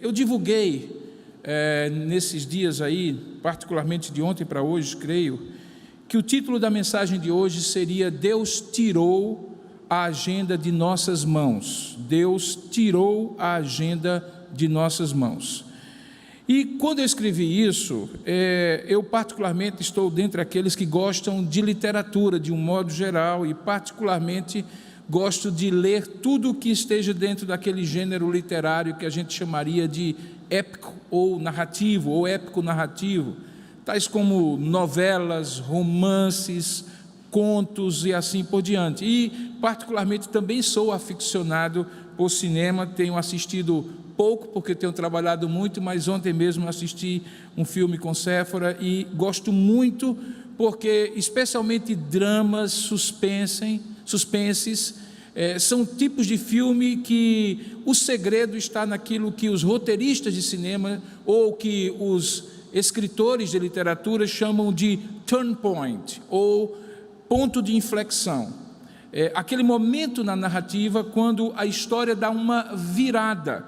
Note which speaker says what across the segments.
Speaker 1: Eu divulguei nesses dias aí, particularmente de ontem para hoje, creio, que o título da mensagem de hoje seria Deus tirou a agenda de nossas mãos. Deus tirou a agenda de nossas mãos. E quando eu escrevi isso, eu particularmente estou dentre aqueles que gostam de literatura de um modo geral e particularmente gosto de ler tudo o que esteja dentro daquele gênero literário que a gente chamaria de épico ou narrativo, ou épico narrativo, tais como novelas, romances, contos e assim por diante. E particularmente também sou aficionado por cinema, tenho assistido pouco porque tenho trabalhado muito, mas ontem mesmo assisti um filme com Séfora e gosto muito porque especialmente dramas, suspenses, são tipos de filme que o segredo está naquilo que os roteiristas de cinema ou que os escritores de literatura chamam de turn point ou ponto de inflexão. Aquele momento na narrativa quando a história dá uma virada,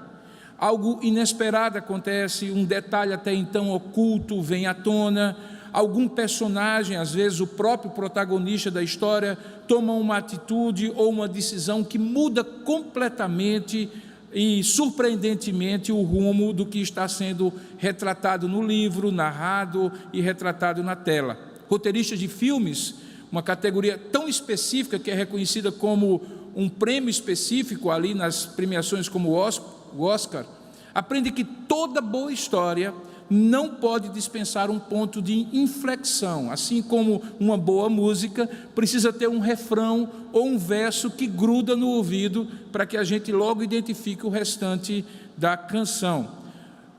Speaker 1: algo inesperado acontece, um detalhe até então oculto vem à tona, algum personagem, às vezes o próprio protagonista da história, toma uma atitude ou uma decisão que muda completamente e surpreendentemente o rumo do que está sendo retratado no livro, narrado e retratado na tela. Roteiristas de filmes, uma categoria tão específica que é reconhecida como um prêmio específico ali nas premiações como o Oscar, aprende que toda boa história não pode dispensar um ponto de inflexão, assim como uma boa música precisa ter um refrão ou um verso que gruda no ouvido para que a gente logo identifique o restante da canção.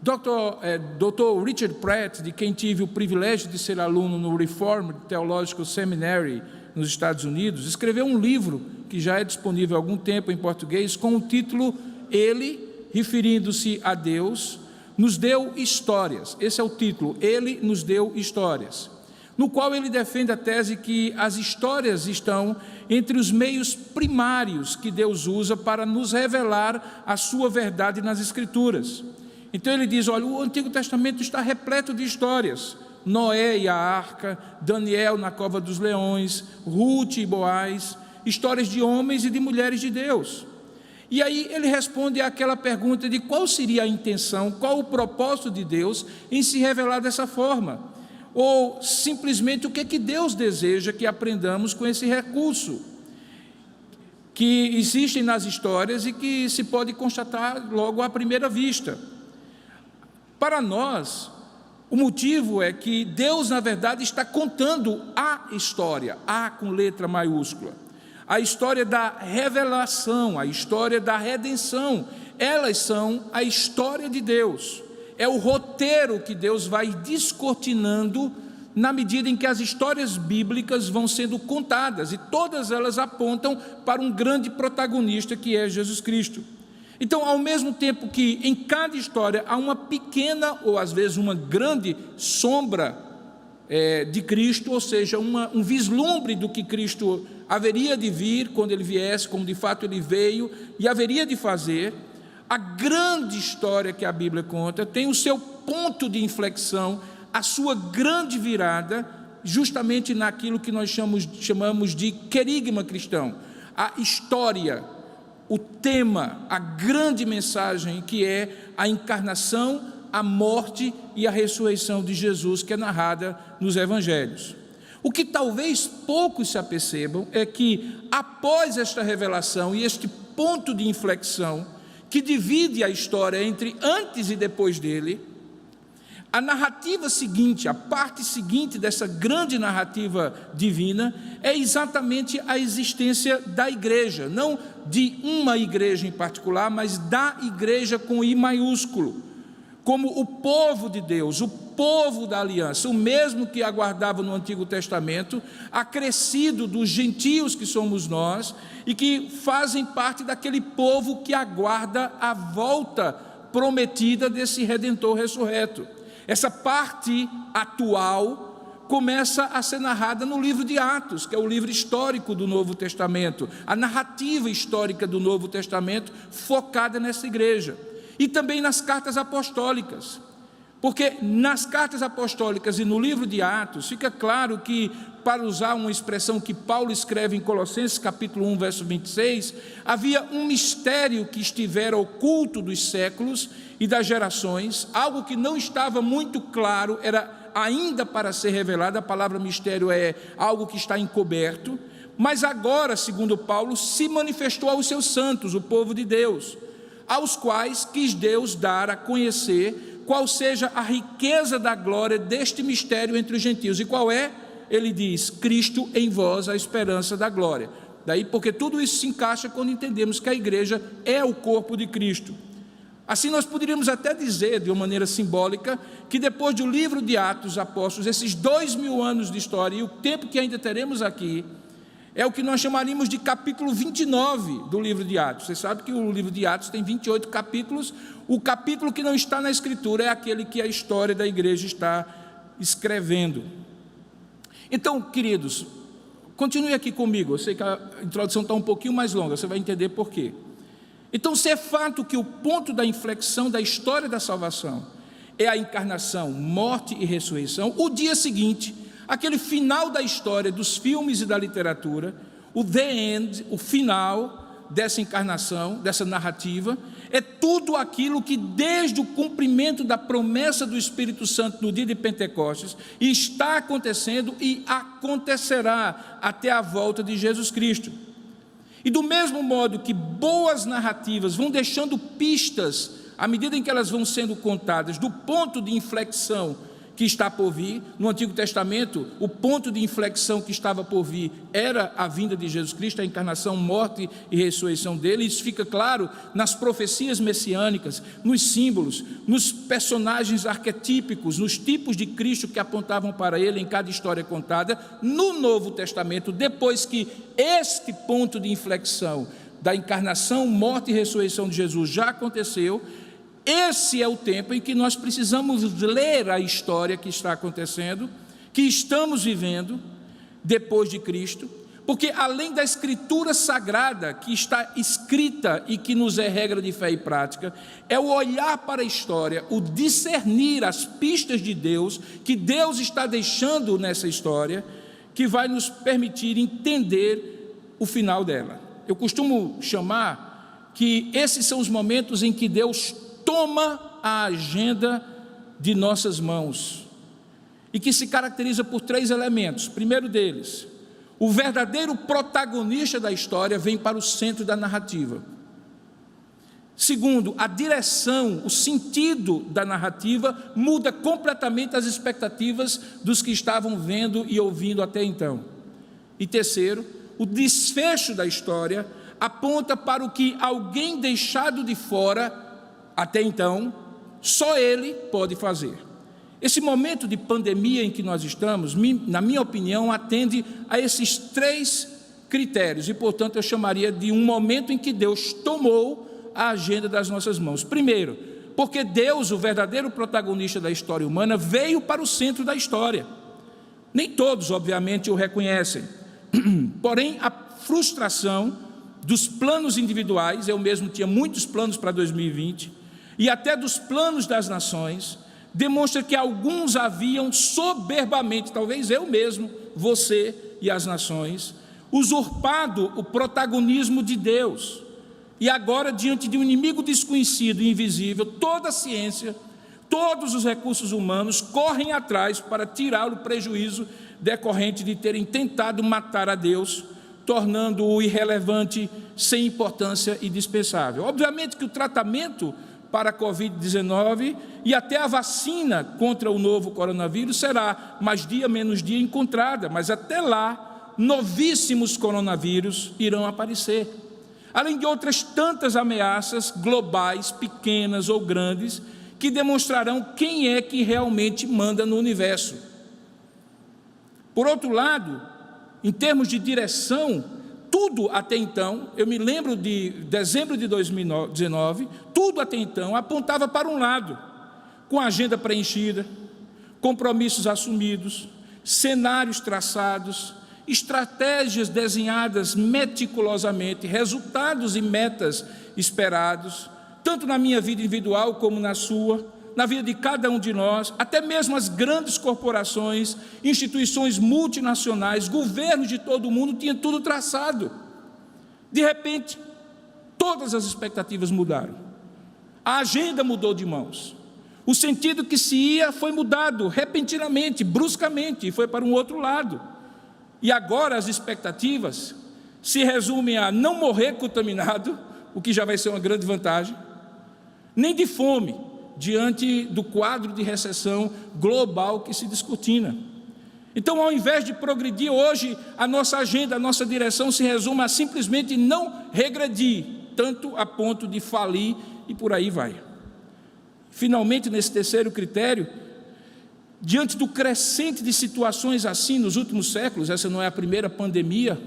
Speaker 1: Dr. Richard Pratt, de quem tive o privilégio de ser aluno no Reformed Theological Seminary nos Estados Unidos, escreveu um livro que já é disponível há algum tempo em português com o título Ele, referindo-se a Deus, nos deu histórias. Esse é o título, Ele nos deu histórias, no qual ele defende a tese que as histórias estão entre os meios primários que Deus usa para nos revelar a sua verdade nas Escrituras. Então ele diz, olha, o Antigo Testamento está repleto de histórias, Noé e a arca, Daniel na cova dos leões, Ruth e Boaz, histórias de homens e de mulheres de Deus. E aí ele responde àquela pergunta de qual seria a intenção, qual o propósito de Deus em se revelar dessa forma, ou simplesmente o que é que Deus deseja que aprendamos com esse recurso, que existem nas histórias e que se pode constatar logo à primeira vista. Para nós, o motivo é que Deus, na verdade, está contando a história, A com letra maiúscula, a história da revelação, a história da redenção. Elas são a história de Deus, é o roteiro que Deus vai descortinando na medida em que as histórias bíblicas vão sendo contadas, e todas elas apontam para um grande protagonista que é Jesus Cristo. Então, ao mesmo tempo que em cada história há uma pequena ou às vezes uma grande sombra de Cristo, ou seja, um vislumbre do que Cristo haveria de vir quando ele viesse, como de fato ele veio e haveria de fazer, a grande história que a Bíblia conta tem o seu ponto de inflexão, a sua grande virada, justamente naquilo que nós chamamos de querigma cristão, a história, o tema, a grande mensagem que é a encarnação, a morte e a ressurreição de Jesus, que é narrada nos Evangelhos. O que talvez poucos se apercebam é que após esta revelação e este ponto de inflexão que divide a história entre antes e depois dele, a narrativa seguinte, a parte seguinte dessa grande narrativa divina é exatamente a existência da igreja, não de uma igreja em particular, mas da igreja com I maiúsculo, como o povo de Deus, o povo da aliança, o mesmo que aguardava no Antigo Testamento, acrescido dos gentios que somos nós e que fazem parte daquele povo que aguarda a volta prometida desse Redentor ressurreto. Essa parte atual começa a ser narrada no livro de Atos, que é o livro histórico do Novo Testamento, a narrativa histórica do Novo Testamento focada nessa igreja. e também nas cartas apostólicas. Porque nas cartas apostólicas e no livro de Atos, fica claro que, para usar uma expressão que Paulo escreve em Colossenses capítulo 1, verso 26, havia um mistério que estivera oculto dos séculos e das gerações, algo que não estava muito claro, era ainda para ser revelado. A palavra mistério é algo que está encoberto, mas agora, segundo Paulo, se manifestou aos seus santos, o povo de Deus, aos quais quis Deus dar a conhecer qual seja a riqueza da glória deste mistério entre os gentios. E qual é? Ele diz: Cristo em vós, a esperança da glória. Daí porque tudo isso se encaixa quando entendemos que a igreja é o corpo de Cristo. Assim nós poderíamos até dizer, de uma maneira simbólica, que depois do livro de Atos dos Apóstolos, esses 2000 anos de história e o tempo que ainda teremos aqui, é o que nós chamaríamos de capítulo 29 do livro de Atos. Você sabe que o livro de Atos tem 28 capítulos. O capítulo que não está na Escritura é aquele que a história da igreja está escrevendo. Então, queridos, continue aqui comigo. Eu sei que a introdução está um pouquinho mais longa, você vai entender por quê. Então, se é fato que o ponto da inflexão da história da salvação é a encarnação, morte e ressurreição, o dia seguinte, aquele final da história dos filmes e da literatura, o the end, o final dessa encarnação, dessa narrativa, é tudo aquilo que desde o cumprimento da promessa do Espírito Santo no dia de Pentecostes está acontecendo e acontecerá até a volta de Jesus Cristo. E do mesmo modo que boas narrativas vão deixando pistas à medida em que elas vão sendo contadas do ponto de inflexão que está por vir. No Antigo Testamento, o ponto de inflexão que estava por vir era a vinda de Jesus Cristo, a encarnação, morte e ressurreição dele. Isso fica claro nas profecias messiânicas, nos símbolos, nos personagens arquetípicos, nos tipos de Cristo que apontavam para ele em cada história contada. No Novo Testamento, depois que este ponto de inflexão da encarnação, morte e ressurreição de Jesus já aconteceu, esse é o tempo em que nós precisamos ler a história que está acontecendo, que estamos vivendo depois de Cristo, porque além da Escritura Sagrada que está escrita e que nos é regra de fé e prática, é o olhar para a história, o discernir as pistas de Deus, que Deus está deixando nessa história, que vai nos permitir entender o final dela. Eu costumo chamar que esses são os momentos em que Deus toma a agenda de nossas mãos e que se caracteriza por 3 elementos. Primeiro deles, o verdadeiro protagonista da história vem para o centro da narrativa. Segundo, a direção, o sentido da narrativa muda completamente as expectativas dos que estavam vendo e ouvindo até então. E terceiro, o desfecho da história aponta para o que alguém deixado de fora até então, só ele pode fazer. Esse momento de pandemia em que nós estamos, na minha opinião, atende a esses 3 critérios e, portanto, eu chamaria de um momento em que Deus tomou a agenda das nossas mãos. Primeiro, porque Deus, o verdadeiro protagonista da história humana, veio para o centro da história. Nem todos, obviamente, o reconhecem. Porém, a frustração dos planos individuais, eu mesmo tinha muitos planos para 2020, e até dos planos das nações, demonstra que alguns haviam soberbamente, talvez eu mesmo, você e as nações, usurpado o protagonismo de Deus. E agora, diante de um inimigo desconhecido e invisível, toda a ciência, todos os recursos humanos correm atrás para tirar o prejuízo decorrente de terem tentado matar a Deus, tornando-o irrelevante, sem importância e dispensável. Obviamente que o tratamento para a Covid-19 e até a vacina contra o novo coronavírus será mais dia menos dia encontrada, mas até lá novíssimos coronavírus irão aparecer, além de outras tantas ameaças globais, pequenas ou grandes, que demonstrarão quem é que realmente manda no universo. Por outro lado, em termos de direção, tudo até então, eu me lembro de dezembro de 2019, tudo até então apontava para um lado, com a agenda preenchida, compromissos assumidos, cenários traçados, estratégias desenhadas meticulosamente, resultados e metas esperados, tanto na minha vida individual como na sua, na vida de cada um de nós, até mesmo as grandes corporações, instituições multinacionais, governos de todo o mundo tinham tudo traçado. De repente, todas as expectativas mudaram. A agenda mudou de mãos. O sentido que se ia foi mudado repentinamente, bruscamente, e foi para um outro lado. E agora as expectativas se resumem a não morrer contaminado, o que já vai ser uma grande vantagem, nem de fome, diante do quadro de recessão global que se descortina. Então, ao invés de progredir hoje, a nossa agenda, a nossa direção se resume a simplesmente não regredir, tanto a ponto de falir e por aí vai. Finalmente, nesse terceiro critério, diante do crescente de situações assim nos últimos séculos, essa não é a primeira pandemia,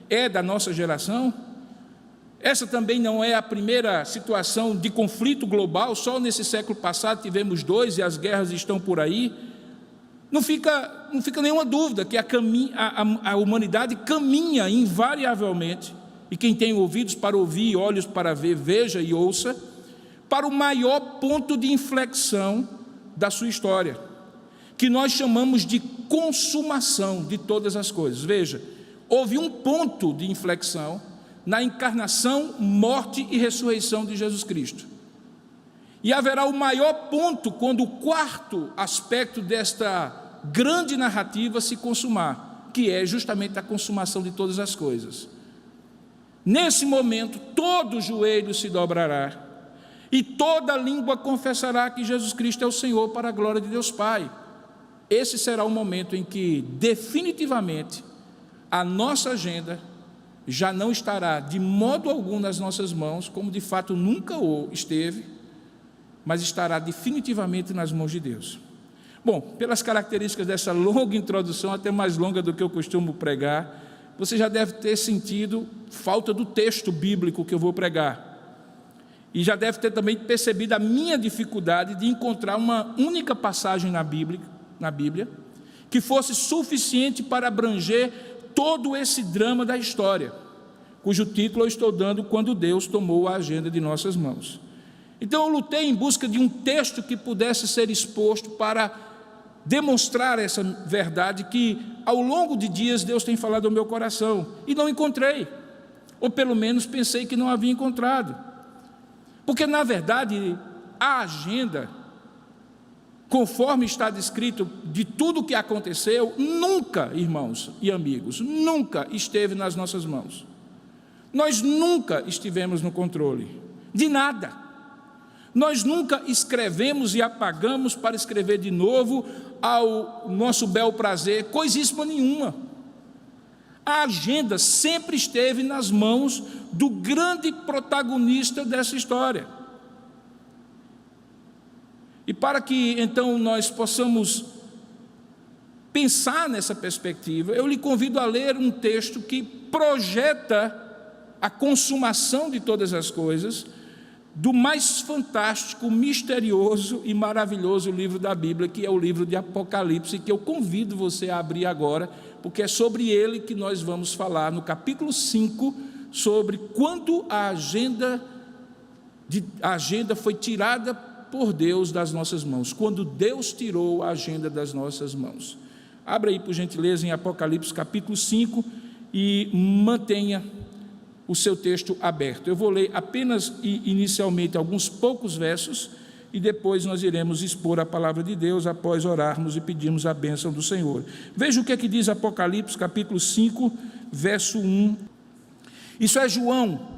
Speaker 1: é da nossa geração, essa também não é a primeira situação de conflito global, só nesse século passado tivemos 2 e as guerras estão por aí. Não fica nenhuma dúvida que a humanidade caminha invariavelmente, e quem tem ouvidos para ouvir, olhos para ver, veja e ouça, para o maior ponto de inflexão da sua história, que nós chamamos de consumação de todas as coisas. Veja, houve um ponto de inflexão na encarnação, morte e ressurreição de Jesus Cristo. E haverá o maior ponto quando o quarto aspecto desta grande narrativa se consumar, que é justamente a consumação de todas as coisas. Nesse momento, todo joelho se dobrará e toda língua confessará que Jesus Cristo é o Senhor, para a glória de Deus Pai. Esse será o momento em que, definitivamente, a nossa agenda já não estará de modo algum nas nossas mãos, como de fato nunca esteve, mas estará definitivamente nas mãos de Deus. Bom, pelas características dessa longa introdução, até mais longa do que eu costumo pregar, você já deve ter sentido falta do texto bíblico que eu vou pregar. E já deve ter também percebido a minha dificuldade de encontrar uma única passagem na Bíblia que fosse suficiente para abranger todo esse drama da história, cujo título eu estou dando Quando Deus Tomou a Agenda de Nossas Mãos. Então eu lutei em busca de um texto que pudesse ser exposto para demonstrar essa verdade que ao longo de dias Deus tem falado ao meu coração, e não encontrei, ou pelo menos pensei que não havia encontrado. Porque, na verdade, a agenda, conforme está descrito de tudo o que aconteceu, nunca, irmãos e amigos, nunca esteve nas nossas mãos. Nós nunca estivemos no controle de nada. Nós nunca escrevemos e apagamos para escrever de novo ao nosso bel prazer, coisíssima nenhuma. A agenda sempre esteve nas mãos do grande protagonista dessa história. E para que então nós possamos pensar nessa perspectiva, eu lhe convido a ler um texto que projeta a consumação de todas as coisas, do mais fantástico, misterioso e maravilhoso livro da Bíblia, que é o livro de Apocalipse, que eu convido você a abrir agora, porque é sobre ele que nós vamos falar no capítulo 5, sobre quando a agenda foi tirada por Deus das nossas mãos, quando Deus tirou a agenda das nossas mãos. Abra aí, por gentileza, em Apocalipse capítulo 5 e mantenha o seu texto aberto. Eu vou ler apenas inicialmente alguns poucos versos e depois nós iremos expor a palavra de Deus após orarmos e pedirmos a bênção do Senhor. Veja o que é que diz Apocalipse capítulo 5, verso 1. Isso é João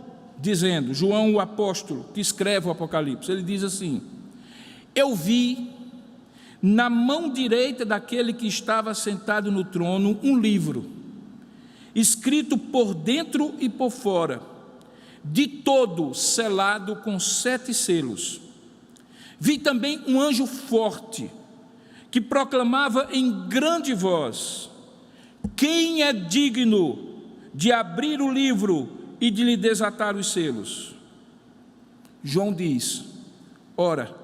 Speaker 1: dizendo, João o apóstolo que escreve o Apocalipse. Ele diz assim: eu vi na mão direita daquele que estava sentado no trono um livro, escrito por dentro e por fora, de todo selado com 7 selos. Vi também um anjo forte, que proclamava em grande voz: quem é digno de abrir o livro e de lhe desatar os selos? João diz: ora,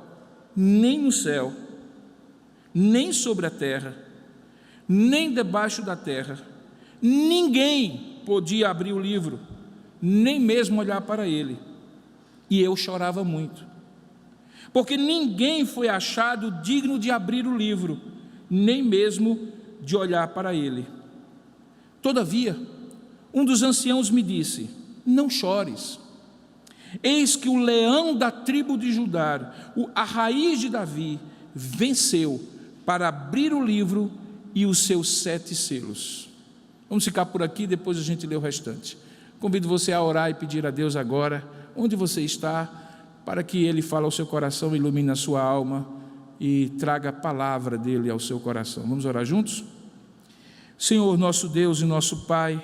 Speaker 1: nem no céu, nem sobre a terra, nem debaixo da terra, ninguém podia abrir o livro, nem mesmo olhar para ele. E eu chorava muito, porque ninguém foi achado digno de abrir o livro, nem mesmo de olhar para ele. Todavia, um dos anciãos me disse: não chores. Eis que o leão da tribo de Judá, a raiz de Davi, venceu para abrir o livro e os seus 7 selos. Vamos ficar por aqui, depois a gente lê o restante. Convido você a orar e pedir a Deus agora, onde você está, para que Ele fale ao seu coração, ilumine a sua alma e traga a palavra dEle ao seu coração. Vamos orar juntos? Senhor, nosso Deus e nosso Pai,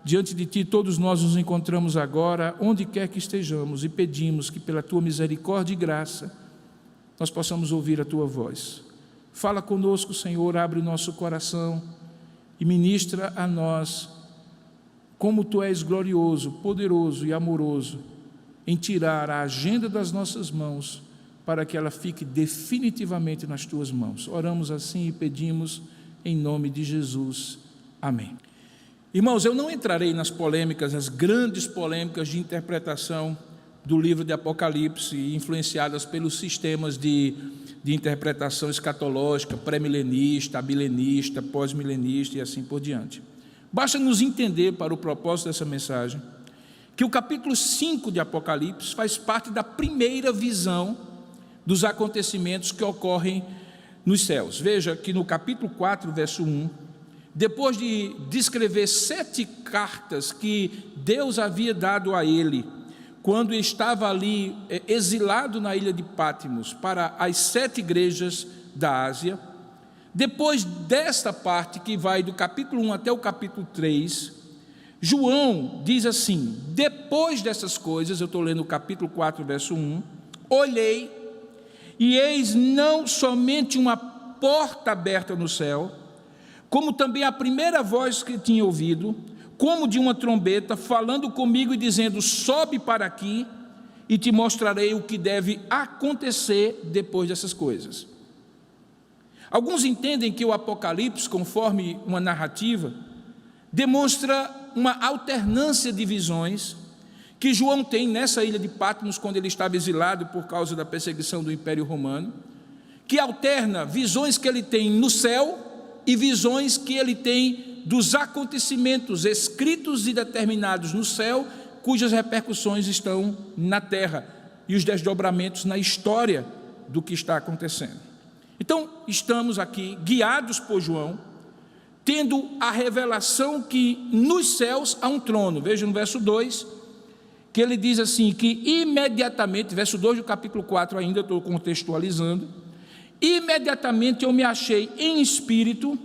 Speaker 1: diante de Ti todos nós nos encontramos agora, onde quer que estejamos, e pedimos que pela Tua misericórdia e graça, nós possamos ouvir a Tua voz. Fala conosco, Senhor, abre o nosso coração e ministra a nós como Tu és glorioso, poderoso e amoroso em tirar a agenda das nossas mãos para que ela fique definitivamente nas Tuas mãos. Oramos assim e pedimos em nome de Jesus. Amém. Irmãos, eu não entrarei nas polêmicas, nas grandes polêmicas de interpretação do livro de Apocalipse, influenciadas pelos sistemas de interpretação escatológica, pré-milenista, amilenista, pós-milenista e assim por diante. Basta nos entender, para o propósito dessa mensagem, que o capítulo 5 de Apocalipse faz parte da primeira visão dos acontecimentos que ocorrem nos céus. Veja que no capítulo 4, verso 1, depois de descrever 7 cartas que Deus havia dado a ele, quando estava ali exilado na ilha de Patmos, para as 7 igrejas da Ásia, depois desta parte que vai do capítulo 1 até o capítulo 3, João diz assim: depois dessas coisas, eu estou lendo o capítulo 4, verso 1, olhei, e eis não somente uma porta aberta no céu, como também a primeira voz que tinha ouvido, como de uma trombeta, falando comigo e dizendo: sobe para aqui e te mostrarei o que deve acontecer depois dessas coisas. Alguns entendem que o Apocalipse, conforme uma narrativa, demonstra uma alternância de visões que João tem nessa ilha de Patmos, quando ele estava exilado por causa da perseguição do Império Romano, que alterna visões que ele tem no céu e visões que ele tem dos acontecimentos escritos e determinados no céu, cujas repercussões estão na terra, e os desdobramentos na história do que está acontecendo. Então, estamos aqui, guiados por João, tendo a revelação que nos céus há um trono. Veja no verso 2, que ele diz assim, que imediatamente, verso 2 do capítulo 4 ainda, estou contextualizando, imediatamente eu me achei em espírito,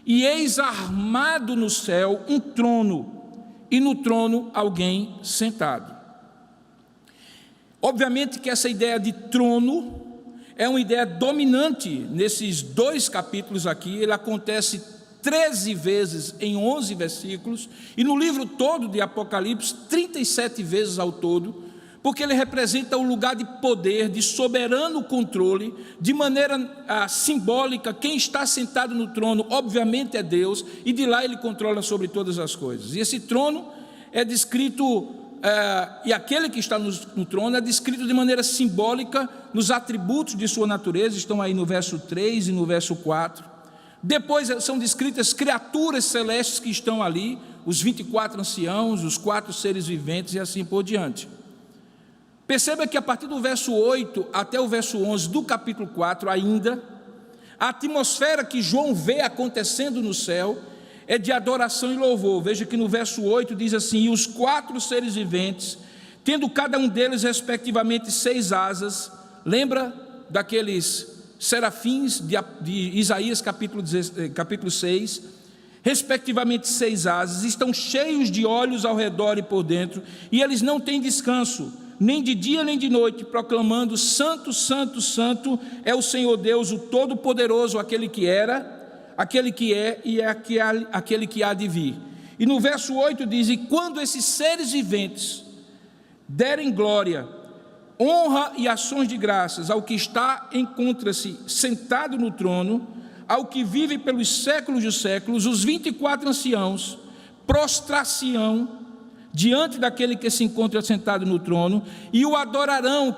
Speaker 1: e eis armado no céu um trono, e no trono alguém sentado. Obviamente que essa ideia de trono é uma ideia dominante nesses 2 capítulos aqui. Ele acontece 13 vezes em 11 versículos, e no livro todo de Apocalipse, 37 vezes ao todo, porque ele representa o lugar de poder, de soberano controle, de maneira simbólica. Quem está sentado no trono, obviamente, é Deus, e de lá ele controla sobre todas as coisas. E esse trono é descrito, e aquele que está no trono é descrito de maneira simbólica nos atributos de sua natureza, estão aí no verso 3 e no verso 4. Depois são descritas criaturas celestes que estão ali, os 24 anciãos, os 4 seres viventes e assim por diante. Perceba que a partir do verso 8 até o verso 11 do capítulo 4 ainda, a atmosfera que João vê acontecendo no céu é de adoração e louvor. Veja que no verso 8 diz assim: e os 4 seres viventes, tendo cada um deles respectivamente 6 asas, lembra daqueles serafins de Isaías capítulo 6, respectivamente 6 asas, estão cheios de olhos ao redor e por dentro, e eles não têm descanso, nem de dia nem de noite, proclamando: santo, santo, santo é o Senhor Deus, o Todo-Poderoso, aquele que era, aquele que é e é aquele que há de vir. E no verso 8 diz: e quando esses seres viventes derem glória, honra e ações de graças ao que encontra-se sentado no trono, ao que vive pelos séculos dos séculos, os 24 anciãos prostrar-se-ão diante daquele que se encontra sentado no trono, e o adorarão,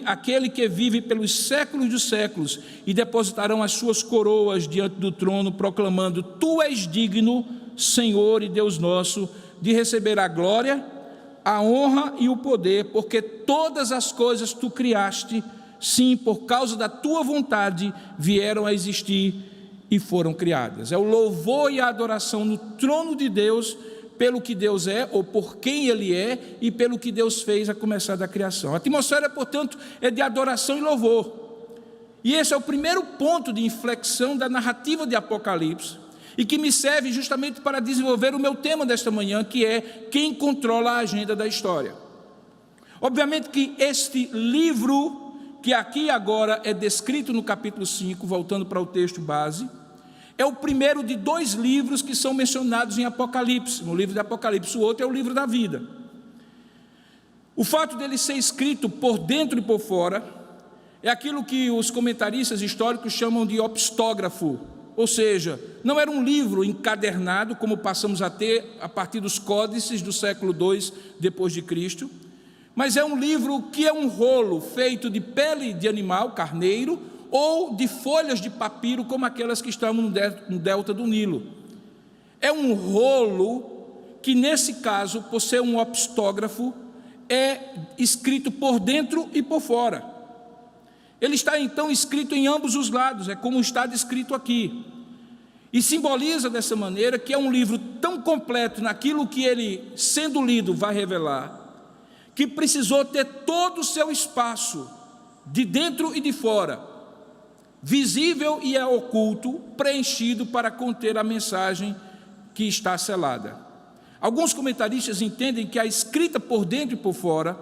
Speaker 1: aquele que vive pelos séculos dos séculos, e depositarão as suas coroas diante do trono, proclamando: Tu és digno, Senhor e Deus nosso, de receber a glória, a honra e o poder, porque todas as coisas tu criaste, sim, por causa da tua vontade vieram a existir e foram criadas. É o louvor e a adoração no trono de Deus, pelo que Deus é, ou por quem Ele é, e pelo que Deus fez a começar da criação. A atmosfera, portanto, é de adoração e louvor. E esse é o primeiro ponto de inflexão da narrativa de Apocalipse, e que me serve justamente para desenvolver o meu tema desta manhã, que é quem controla a agenda da história. Obviamente que este livro, que aqui agora é descrito no capítulo 5, voltando para o texto base, é o primeiro de 2 livros que são mencionados em Apocalipse. No livro de Apocalipse, o outro é o livro da vida. O fato dele ser escrito por dentro e por fora é aquilo que os comentaristas históricos chamam de opstógrafo, ou seja, não era um livro encadernado, como passamos a ter a partir dos códices do século II depois de Cristo, mas é um livro que é um rolo feito de pele de animal, carneiro, ou de folhas de papiro, como aquelas que estavam no delta do Nilo. É um rolo que, nesse caso, por ser um opstógrafo, é escrito por dentro e por fora. Ele está, então, escrito em ambos os lados, é como está descrito aqui. E simboliza dessa maneira que é um livro tão completo naquilo que ele, sendo lido, vai revelar, que precisou ter todo o seu espaço, de dentro e de fora, visível e oculto, preenchido para conter a mensagem que está selada. Alguns comentaristas entendem que a escrita por dentro e por fora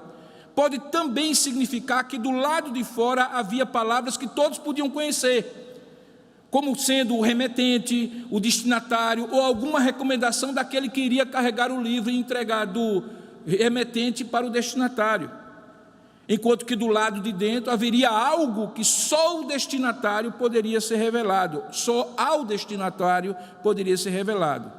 Speaker 1: pode também significar que do lado de fora havia palavras que todos podiam conhecer, como sendo o remetente, o destinatário, ou alguma recomendação daquele que iria carregar o livro e entregar do remetente para o destinatário. Enquanto que do lado de dentro haveria algo que só o destinatário poderia ser revelado, só ao destinatário poderia ser revelado.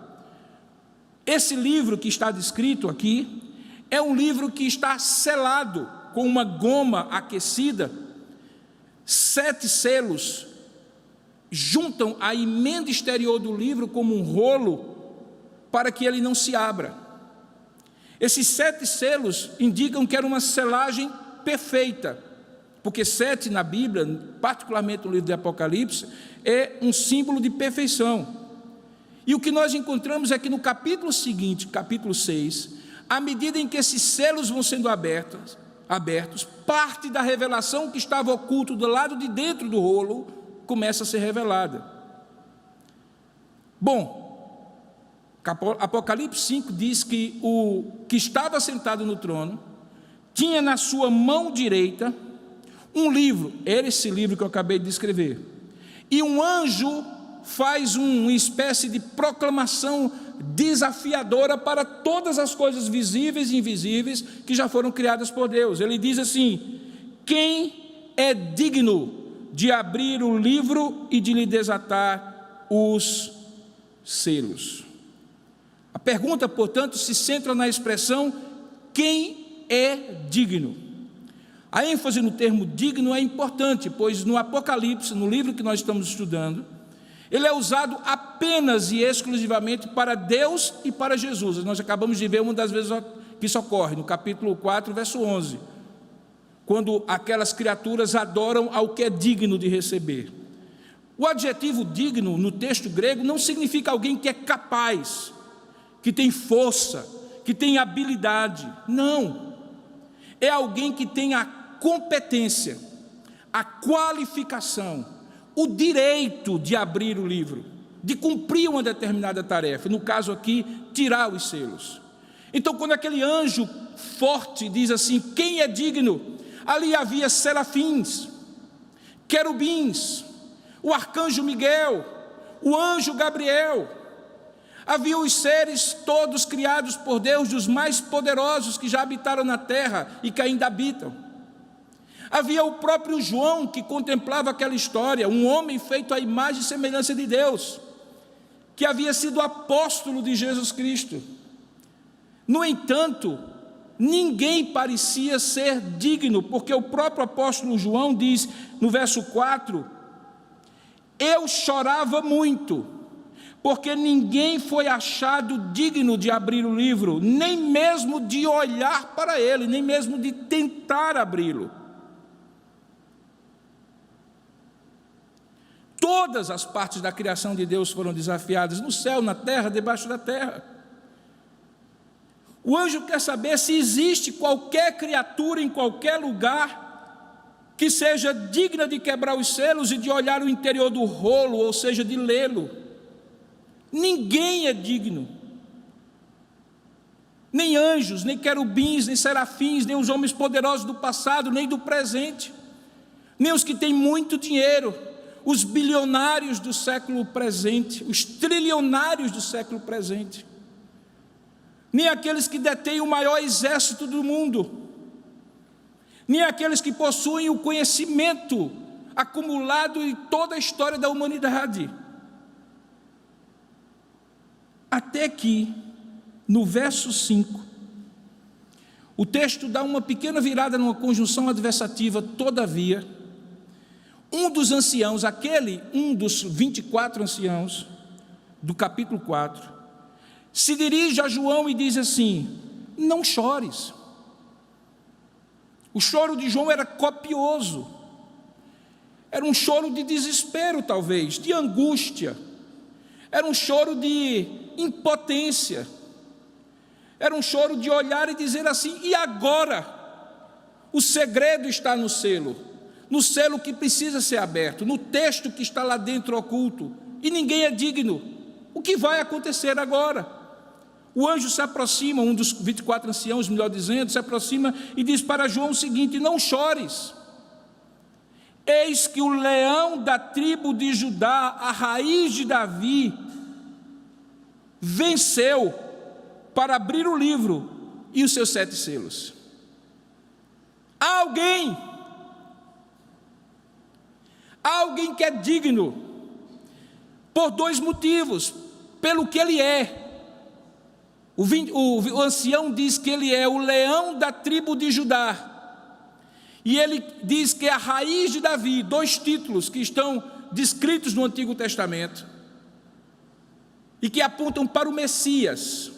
Speaker 1: Esse livro que está descrito aqui é um livro que está selado com uma goma aquecida. 7 selos juntam a emenda exterior do livro como um rolo para que ele não se abra. Esses 7 selos indicam que era uma selagem perfeita, porque 7 na Bíblia, particularmente no livro de Apocalipse, é um símbolo de perfeição. E o que nós encontramos é que no capítulo seguinte, capítulo 6, à medida em que esses selos vão sendo abertos, parte da revelação que estava oculto do lado de dentro do rolo começa a ser revelada. Bom, Apocalipse 5 diz que o que estava sentado no trono tinha na sua mão direita um livro, era esse livro que eu acabei de descrever, e um anjo faz uma espécie de proclamação desafiadora para todas as coisas visíveis e invisíveis que já foram criadas por Deus. Ele diz assim: quem é digno de abrir o livro e de lhe desatar os selos? A pergunta, portanto, se centra na expressão quem é digno. A ênfase no termo digno é importante, pois no Apocalipse, no livro que nós estamos estudando, ele é usado apenas e exclusivamente para Deus e para Jesus. Nós acabamos de ver uma das vezes que isso ocorre, no capítulo 4, verso 11, quando aquelas criaturas adoram ao que é digno de receber. O adjetivo digno, no texto grego, não significa alguém que é capaz, que tem força, que tem habilidade. Não. É alguém que tem a competência, a qualificação, o direito de abrir o livro, de cumprir uma determinada tarefa, no caso aqui, tirar os selos. Então, quando aquele anjo forte diz assim, quem é digno? Ali havia serafins, querubins, o arcanjo Miguel, o anjo Gabriel. Havia os seres todos criados por Deus, dos mais poderosos que já habitaram na terra e que ainda habitam. Havia o próprio João que contemplava aquela história, um homem feito à imagem e semelhança de Deus, que havia sido apóstolo de Jesus Cristo. No entanto, ninguém parecia ser digno, porque o próprio apóstolo João diz no verso 4: eu chorava muito, porque ninguém foi achado digno de abrir o livro, nem mesmo de olhar para ele, nem mesmo de tentar abri-lo. Todas as partes da criação de Deus foram desafiadas, no céu, na terra, debaixo da terra. O anjo quer saber se existe qualquer criatura em qualquer lugar que seja digna de quebrar os selos e de olhar o interior do rolo, ou seja, de lê-lo. Ninguém é digno. Nem anjos, nem querubins, nem serafins, nem os homens poderosos do passado, nem do presente, nem os que têm muito dinheiro, os bilionários do século presente, os trilionários do século presente, nem aqueles que detêm o maior exército do mundo, nem aqueles que possuem o conhecimento acumulado em toda a história da humanidade. Até que, no verso 5, o texto dá uma pequena virada numa conjunção adversativa. Todavia, um dos anciãos, um dos 24 anciãos do capítulo 4, se dirige a João e diz assim: não chores. O choro de João era copioso, era um choro de desespero, talvez, de angústia, era um choro de impotência, era um choro de olhar e dizer assim: e agora? O segredo está no selo que precisa ser aberto, no texto que está lá dentro oculto, e ninguém é digno. O que vai acontecer agora? O anjo se aproxima, um dos 24 anciãos, melhor dizendo, se aproxima e diz para João o seguinte: não chores, eis que o leão da tribo de Judá, a raiz de Davi, venceu para abrir o livro e os seus 7 selos. Há alguém que é digno, por 2 motivos: pelo que ele é. O ancião diz que ele é o leão da tribo de Judá, e ele diz que é a raiz de Davi, 2 títulos que estão descritos no Antigo Testamento, e que apontam para o Messias,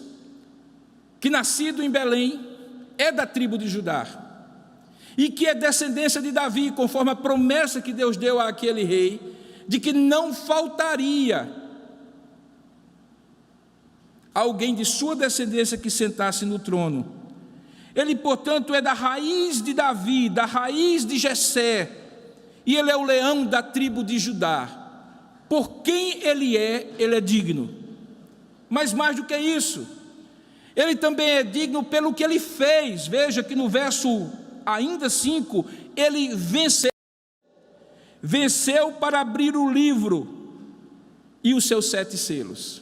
Speaker 1: que nascido em Belém, é da tribo de Judá, e que é descendência de Davi, conforme a promessa que Deus deu àquele rei, de que não faltaria alguém de sua descendência que sentasse no trono. Ele, portanto, é da raiz de Davi, da raiz de Jessé, e ele é o leão da tribo de Judá. Por quem ele é digno. Mas mais do que isso, ele também é digno pelo que ele fez. Veja que no verso ainda 5, ele venceu para abrir o livro e os seus 7 selos.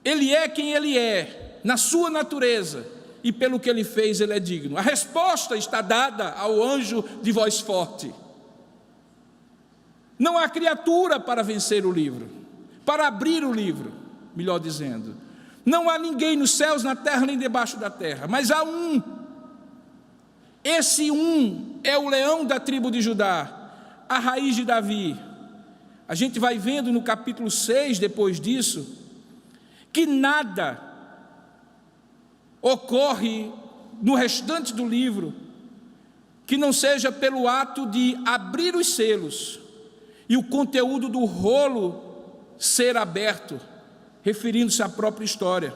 Speaker 1: Ele é quem ele é, na sua natureza, e pelo que ele fez, ele é digno. A resposta está dada ao anjo de voz forte. Não há criatura para vencer o livro, para abrir o livro, melhor dizendo. Não há ninguém nos céus, na terra, nem debaixo da terra, mas há um. Esse um é o leão da tribo de Judá, a raiz de Davi. A gente vai vendo no capítulo 6, depois disso, que nada ocorre no restante do livro que não seja pelo ato de abrir os selos e o conteúdo do rolo ser aberto, referindo-se à própria história.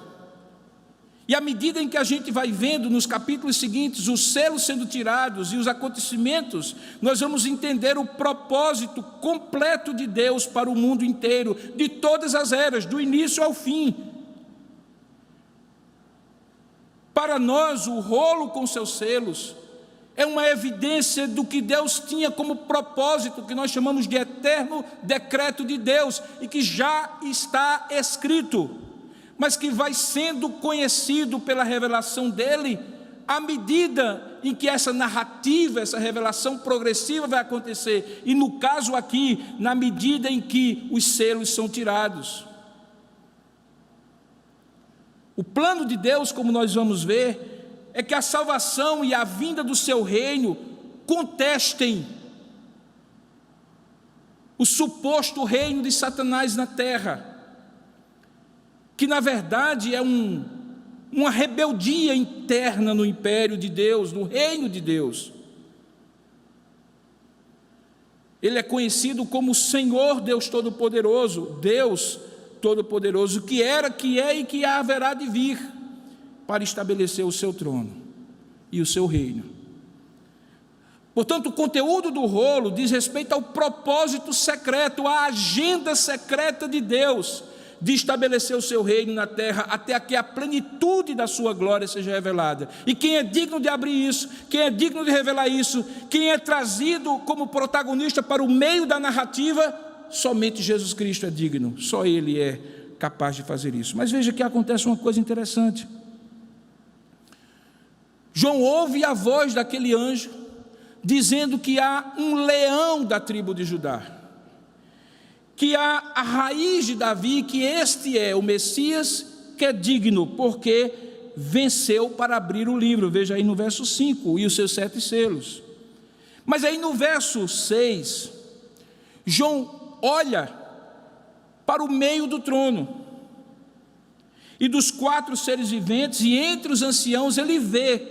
Speaker 1: E à medida em que a gente vai vendo nos capítulos seguintes os selos sendo tirados e os acontecimentos, nós vamos entender o propósito completo de Deus para o mundo inteiro, de todas as eras, do início ao fim. Para nós, o rolo com seus selos é uma evidência do que Deus tinha como propósito, que nós chamamos de eterno decreto de Deus, e que já está escrito, mas que vai sendo conhecido pela revelação dele, à medida em que essa narrativa, essa revelação progressiva vai acontecer, e no caso aqui, na medida em que os selos são tirados. O plano de Deus, como nós vamos ver, é que a salvação e a vinda do seu reino contestem o suposto reino de Satanás na terra, que na verdade é uma rebeldia interna no império de Deus, no reino de Deus. Ele é conhecido como Senhor Deus Todo-Poderoso, Deus Todo-Poderoso, que era, que é e que haverá de vir para estabelecer o seu trono e o seu reino. Portanto, o conteúdo do rolo diz respeito ao propósito secreto, à agenda secreta de Deus, de estabelecer o seu reino na terra, até que a plenitude da sua glória seja revelada. E quem é digno de abrir isso, quem é digno de revelar isso, quem é trazido como protagonista para o meio da narrativa, somente Jesus Cristo é digno, só Ele é capaz de fazer isso. Mas veja que acontece uma coisa interessante. João ouve a voz daquele anjo, dizendo que há um leão da tribo de Judá, que há a raiz de Davi, que este é o Messias, que é digno, porque venceu para abrir o livro. Veja aí no verso 5, e os seus 7 selos. Mas aí no verso 6, João olha para o meio do trono, e dos 4 seres viventes, e entre os anciãos ele vê,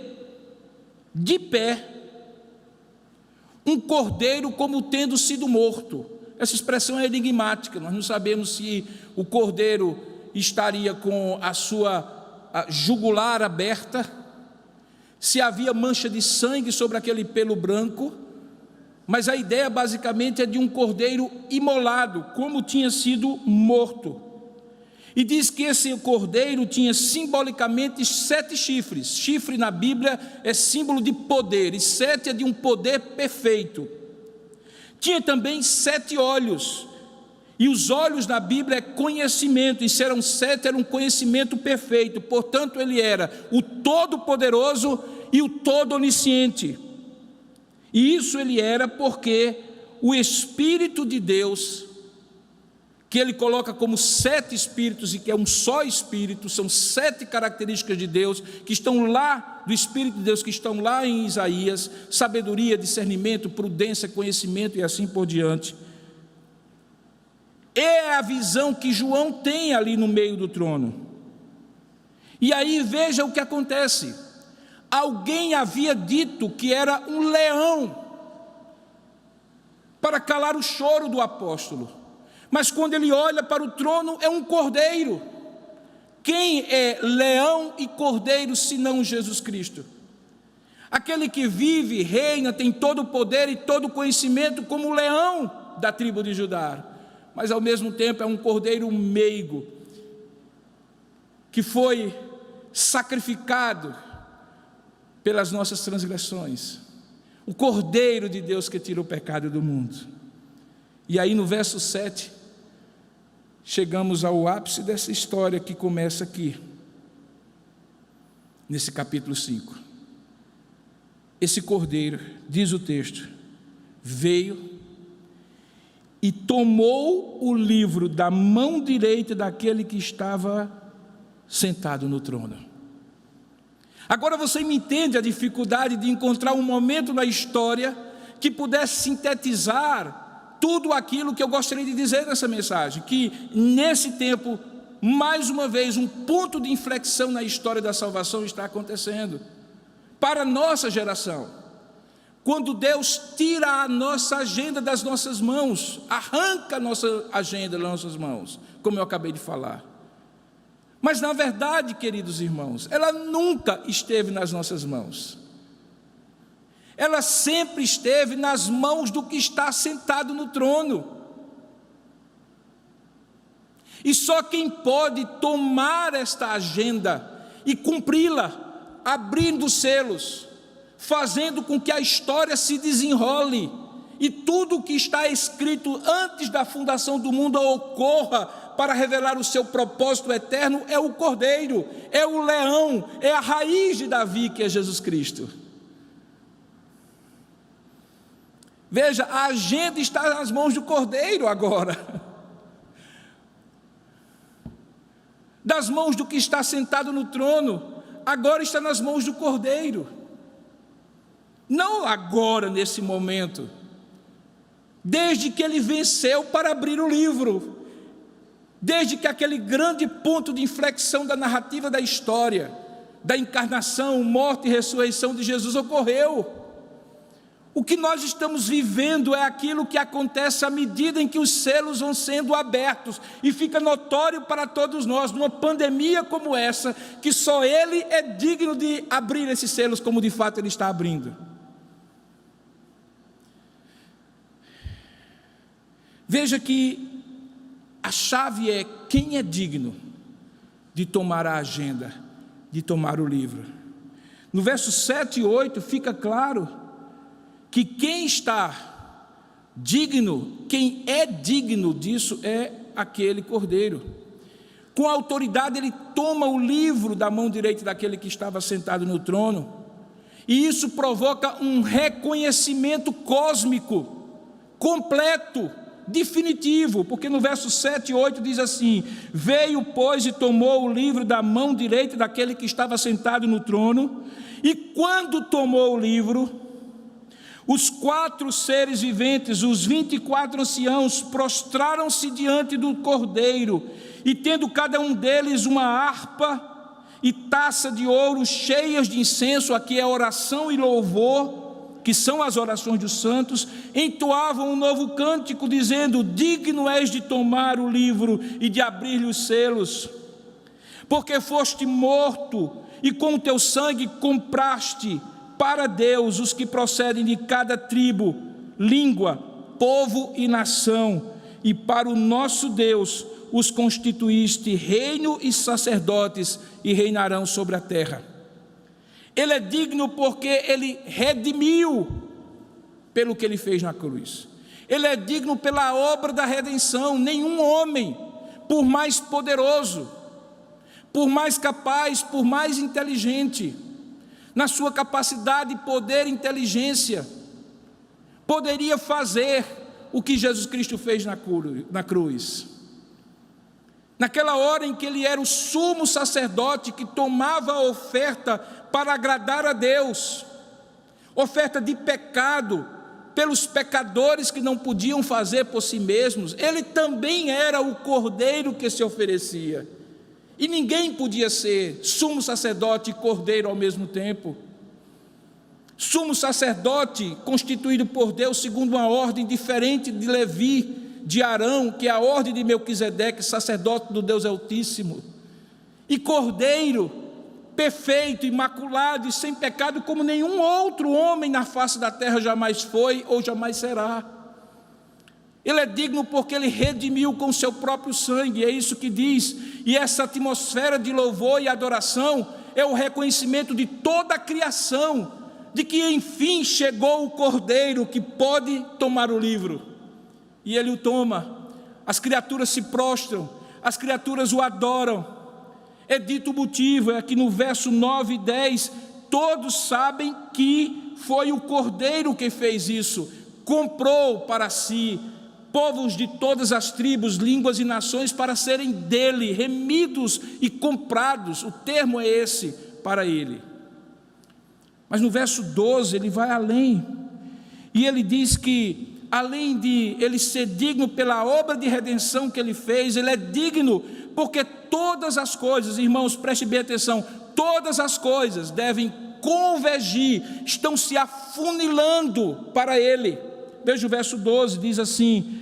Speaker 1: de pé, um cordeiro como tendo sido morto. Essa expressão é enigmática, nós não sabemos se o cordeiro estaria com a sua jugular aberta, se havia mancha de sangue sobre aquele pelo branco, mas a ideia basicamente é de um cordeiro imolado, como tinha sido morto. E diz que esse cordeiro tinha simbolicamente 7 chifres. Chifre na Bíblia é símbolo de poder, e 7 é de um poder perfeito. Tinha também 7 olhos, e os olhos na Bíblia é conhecimento, e se eram 7, era um conhecimento perfeito. Portanto, ele era o Todo-Poderoso e o Todo-Onisciente. E isso ele era porque o Espírito de Deus, que ele coloca como 7 espíritos, e que é um só espírito, são 7 características de Deus, que estão lá, do Espírito de Deus, que estão lá em Isaías: sabedoria, discernimento, prudência, conhecimento e assim por diante. É a visão que João tem ali no meio do trono. E aí veja o que acontece. Alguém havia dito que era um leão, para calar o choro do apóstolo. Mas quando ele olha para o trono, é um cordeiro. Quem é leão e cordeiro, senão Jesus Cristo? Aquele que vive, reina, tem todo o poder e todo o conhecimento, como o leão da tribo de Judá. Mas ao mesmo tempo é um cordeiro meigo, que foi sacrificado pelas nossas transgressões. O cordeiro de Deus que tira o pecado do mundo. E aí no verso 7, chegamos ao ápice dessa história que começa aqui, nesse capítulo 5. Esse cordeiro, diz o texto, veio e tomou o livro da mão direita daquele que estava sentado no trono. Agora você me entende a dificuldade de encontrar um momento na história que pudesse sintetizar tudo aquilo que eu gostaria de dizer nessa mensagem, que nesse tempo, mais uma vez, um ponto de inflexão na história da salvação está acontecendo, para a nossa geração, quando Deus tira a nossa agenda das nossas mãos, arranca a nossa agenda das nossas mãos, como eu acabei de falar. Mas na verdade, queridos irmãos, ela nunca esteve nas nossas mãos. Ela sempre esteve nas mãos do que está sentado no trono. E só quem pode tomar esta agenda e cumpri-la, abrindo selos, fazendo com que a história se desenrole e tudo o que está escrito antes da fundação do mundo ocorra para revelar o seu propósito eterno, é o Cordeiro, é o leão, é a raiz de Davi, que é Jesus Cristo. Veja, a agenda está nas mãos do Cordeiro agora. das mãos do que está sentado no trono, agora está nas mãos do Cordeiro. Não agora, nesse momento, desde que ele venceu para abrir o livro, desde que aquele grande ponto de inflexão da narrativa da história, da encarnação, morte e ressurreição de Jesus ocorreu. O que nós estamos vivendo é aquilo que acontece à medida em que os selos vão sendo abertos, e fica notório para todos nós, numa pandemia como essa, que só Ele é digno de abrir esses selos como de fato Ele está abrindo. Veja que a chave é quem é digno de tomar a agenda, de tomar o livro. No verso 7 e 8 fica claro que quem está digno, quem é digno disso é aquele Cordeiro. Com autoridade ele toma o livro da mão direita daquele que estava sentado no trono, e isso provoca um reconhecimento cósmico, completo, definitivo, porque no verso 7 e 8 diz assim: veio, pois, e tomou o livro da mão direita daquele que estava sentado no trono, e quando tomou o livro, os 4 seres viventes, os 24 anciãos, prostraram-se diante do Cordeiro, e tendo cada um deles uma harpa e taça de ouro cheias de incenso, aqui é oração e louvor, que são as orações dos santos, entoavam um novo cântico, dizendo: digno és de tomar o livro e de abrir-lhe os selos, porque foste morto, e com o teu sangue compraste para Deus os que procedem de cada tribo, língua, povo e nação, e para o nosso Deus os constituíste reino e sacerdotes, e reinarão sobre a terra. Ele é digno porque ele redimiu pelo que ele fez na cruz. Ele é digno pela obra da redenção. Nenhum homem, por mais poderoso, por mais capaz, por mais inteligente, na sua capacidade, poder e inteligência, poderia fazer o que Jesus Cristo fez na cruz. Naquela hora em que ele era o sumo sacerdote que tomava a oferta para agradar a Deus, oferta de pecado pelos pecadores que não podiam fazer por si mesmos, ele também era o cordeiro que se oferecia. E ninguém podia ser sumo sacerdote e cordeiro ao mesmo tempo. Sumo sacerdote constituído por Deus segundo uma ordem diferente de Levi, de Arão, que é a ordem de Melquisedeque, sacerdote do Deus Altíssimo. E cordeiro, perfeito, imaculado e sem pecado, como nenhum outro homem na face da terra jamais foi ou jamais será. Ele é digno porque ele redimiu com seu próprio sangue, é isso que diz. E essa atmosfera de louvor e adoração é o reconhecimento de toda a criação, de que enfim chegou o Cordeiro que pode tomar o livro. E ele o toma, as criaturas se prostram, as criaturas o adoram. É dito o motivo, é aqui no verso 9 e 10, todos sabem que foi o Cordeiro que fez isso, comprou para si povos de todas as tribos, línguas e nações para serem dele, remidos e comprados, o termo é esse, para ele. Mas no verso 12 ele vai além, e ele diz que além de ele ser digno pela obra de redenção que ele fez, ele é digno porque todas as coisas, irmãos, preste bem atenção, todas as coisas devem convergir, estão se afunilando para ele. Veja o verso 12, diz assim,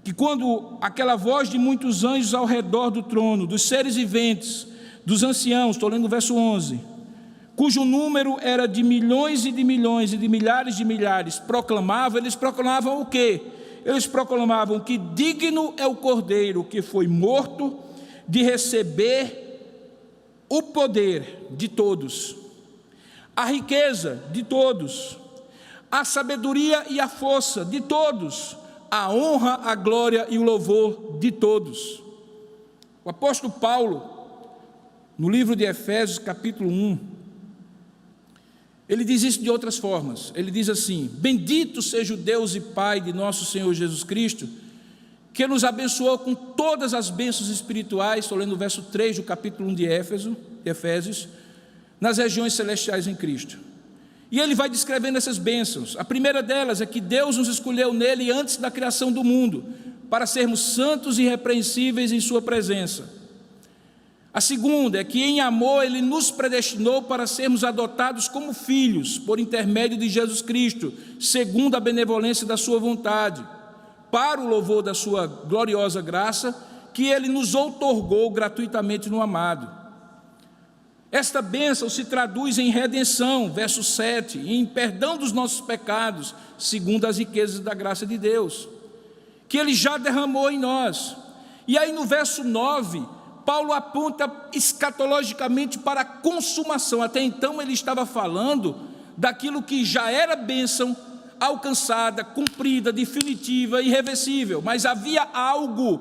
Speaker 1: que quando aquela voz de muitos anjos ao redor do trono, dos seres viventes, dos anciãos, estou lendo o verso 11, cujo número era de milhões e de milhões e de milhares, eles proclamavam o quê? Eles proclamavam que digno é o Cordeiro que foi morto de receber o poder de todos, a riqueza de todos, a sabedoria e a força de todos, a honra, a glória e o louvor de todos. O apóstolo Paulo, no livro de Efésios, capítulo 1, ele diz isso de outras formas. Ele diz assim: bendito seja o Deus e Pai de nosso Senhor Jesus Cristo, que nos abençoou com todas as bênçãos espirituais, estou lendo o verso 3 do capítulo 1 de Efésios, nas regiões celestiais em Cristo. E ele vai descrevendo essas bênçãos. A primeira delas é que Deus nos escolheu nele antes da criação do mundo, para sermos santos e irrepreensíveis em sua presença. A segunda é que em amor Ele nos predestinou para sermos adotados como filhos, por intermédio de Jesus Cristo, segundo a benevolência da sua vontade, para o louvor da sua gloriosa graça, que Ele nos outorgou gratuitamente no amado. Esta bênção se traduz em redenção, verso 7, em perdão dos nossos pecados, segundo as riquezas da graça de Deus, que Ele já derramou em nós. E aí no verso 9, Paulo aponta escatologicamente para a consumação. Até então ele estava falando daquilo que já era bênção, alcançada, cumprida, definitiva, irreversível, mas havia algo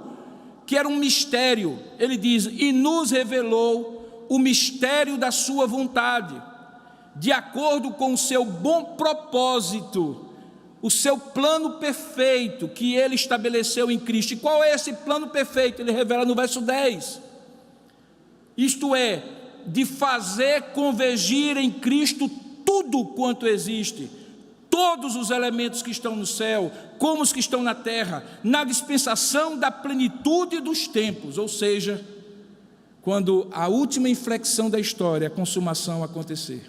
Speaker 1: que era um mistério. Ele diz: e nos revelou o mistério da sua vontade, de acordo com o seu bom propósito, o seu plano perfeito que ele estabeleceu em Cristo. E qual é esse plano perfeito? Ele revela no verso 10. Isto é, de fazer convergir em Cristo tudo quanto existe, todos os elementos que estão no céu, como os que estão na terra, na dispensação da plenitude dos tempos, ou seja, quando a última inflexão da história, a consumação acontecer.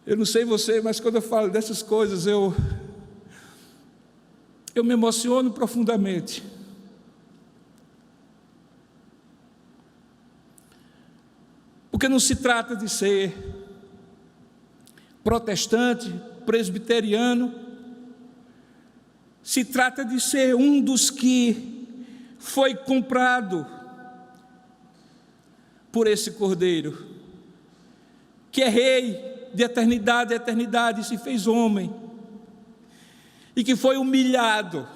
Speaker 1: Eu não sei você, mas quando eu falo dessas coisas, eu me emociono profundamente. Porque não se trata de ser protestante, presbiteriano, se trata de ser um dos que foi comprado por esse Cordeiro, que é rei de eternidade a eternidade, se fez homem, e que foi humilhado,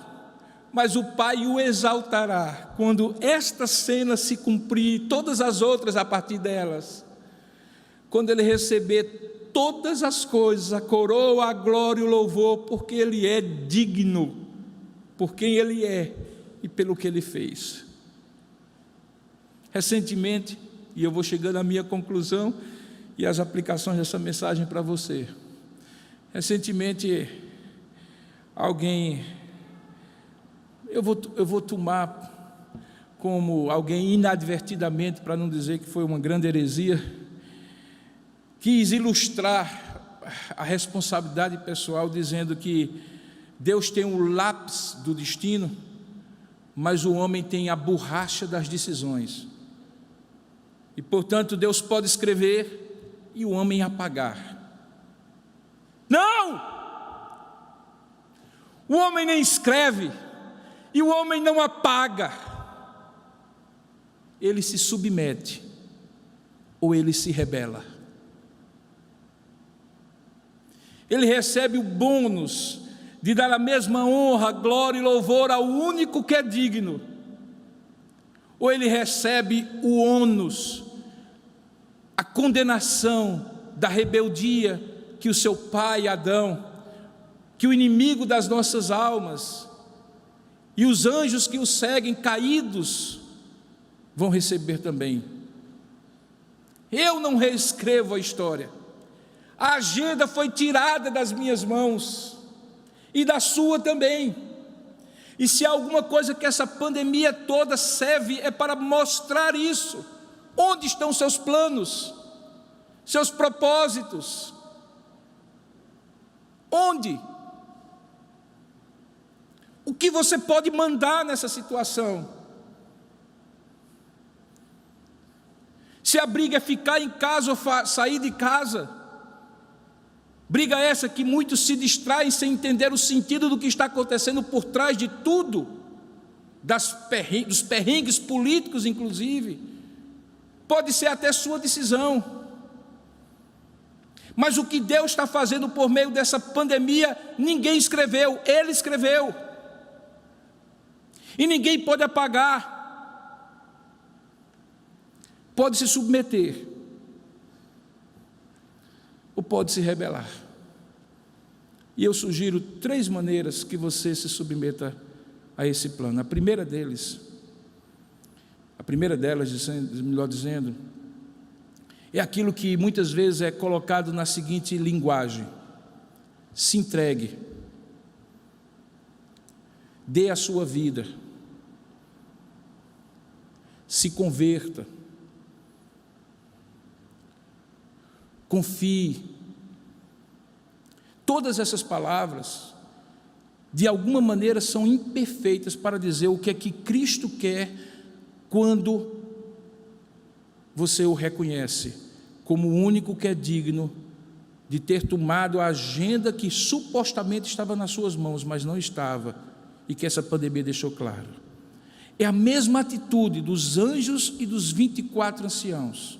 Speaker 1: mas o Pai o exaltará quando esta cena se cumprir, todas as outras a partir delas, quando ele receber todas as coisas, a coroa, a glória e o louvor, porque ele é digno, por quem ele é e pelo que ele fez. Recentemente, e eu vou chegando à minha conclusão e às aplicações dessa mensagem para você. Recentemente, alguém, eu vou tomar como alguém inadvertidamente, para não dizer que foi uma grande heresia, quis ilustrar a responsabilidade pessoal dizendo que Deus tem o lápis do destino, mas o homem tem a borracha das decisões. E, portanto, Deus pode escrever e o homem apagar. Não! O homem nem escreve e o homem não apaga. Ele se submete ou ele se rebela. Ele recebe o bônus de dar a mesma honra, glória e louvor ao único que é digno, ou ele recebe o ônus, a condenação da rebeldia que o seu pai Adão, que o inimigo das nossas almas e os anjos que o seguem caídos vão receber também. Eu não reescrevo a história, a agenda foi tirada das minhas mãos e da sua também. E se há alguma coisa que essa pandemia toda serve é para mostrar isso. Onde estão seus planos, seus propósitos? Onde? O que você pode mandar nessa situação? Se a briga é ficar em casa ou sair de casa, briga essa que muitos se distraem sem entender o sentido do que está acontecendo por trás de tudo, dos perrengues políticos inclusive, pode ser até sua decisão. Mas o que Deus está fazendo por meio dessa pandemia, ninguém escreveu, Ele escreveu. E ninguém pode apagar, pode se submeter, ou pode se rebelar. E eu sugiro 3 maneiras que você se submeta a esse plano. A primeira delas, melhor dizendo, é aquilo que muitas vezes é colocado na seguinte linguagem: se entregue, dê a sua vida, se converta, confie. Todas essas palavras, de alguma maneira, são imperfeitas para dizer o que é que Cristo quer quando você o reconhece como o único que é digno de ter tomado a agenda que supostamente estava nas suas mãos, mas não estava, e que essa pandemia deixou claro. É a mesma atitude dos anjos e dos 24 anciãos.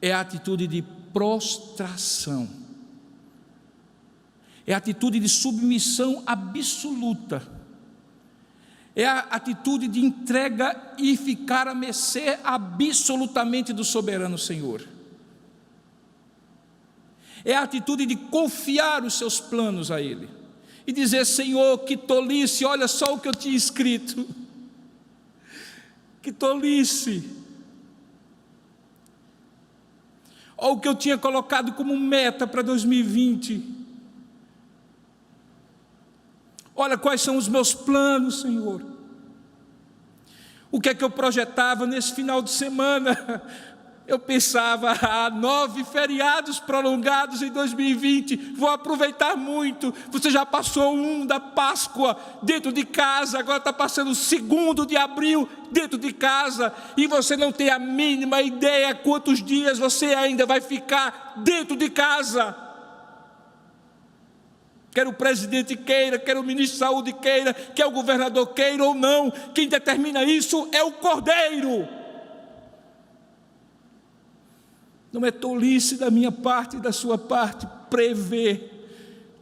Speaker 1: É a atitude de prostração. É a atitude de submissão absoluta. É a atitude de entrega e ficar à mercê absolutamente do soberano Senhor. É a atitude de confiar os seus planos a Ele e dizer: Senhor, que tolice, olha só o que eu tinha escrito. Que tolice. Olha o que eu tinha colocado como meta para 2020. Olha quais são os meus planos, Senhor. O que é que eu projetava nesse final de semana? Eu pensava: 9 feriados prolongados em 2020, vou aproveitar muito. Você já passou um da Páscoa dentro de casa, agora está passando o 2º de abril dentro de casa, e você não tem a mínima ideia quantos dias você ainda vai ficar dentro de casa. Quer o presidente queira, quer o ministro da saúde queira, quer o governador queira ou não, quem determina isso é o Cordeiro. Não é tolice da minha parte e da sua parte prever,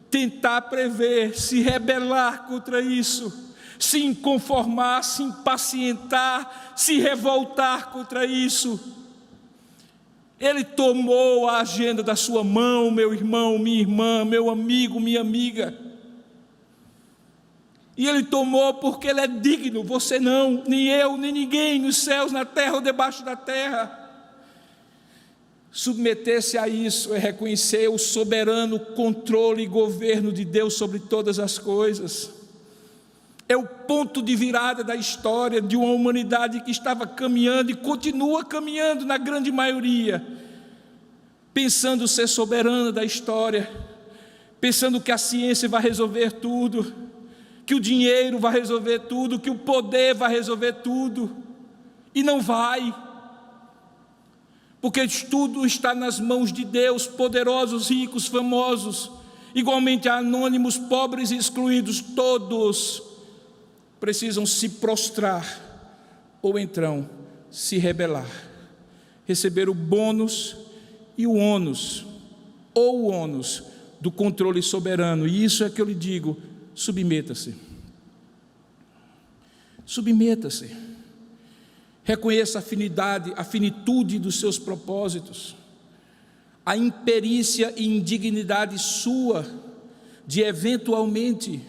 Speaker 1: tentar prever, se rebelar contra isso, se inconformar, se impacientar, se revoltar contra isso. Ele tomou a agenda da sua mão, meu irmão, minha irmã, meu amigo, minha amiga. E Ele tomou porque Ele é digno, você não, nem eu, nem ninguém, nos céus, na terra ou debaixo da terra. Submeter-se a isso é reconhecer o soberano controle e governo de Deus sobre todas as coisas. É o ponto de virada da história de uma humanidade que estava caminhando e continua caminhando na grande maioria, pensando ser soberana da história, pensando que a ciência vai resolver tudo, que o dinheiro vai resolver tudo, que o poder vai resolver tudo, e não vai, porque tudo está nas mãos de Deus, poderosos, ricos, famosos, igualmente anônimos, pobres e excluídos, todos precisam se prostrar, ou então se rebelar, receber o bônus e o ônus, ou o ônus do controle soberano. E isso é que eu lhe digo: submeta-se. Submeta-se. Reconheça a finitude dos seus propósitos, a imperícia e indignidade sua de eventualmente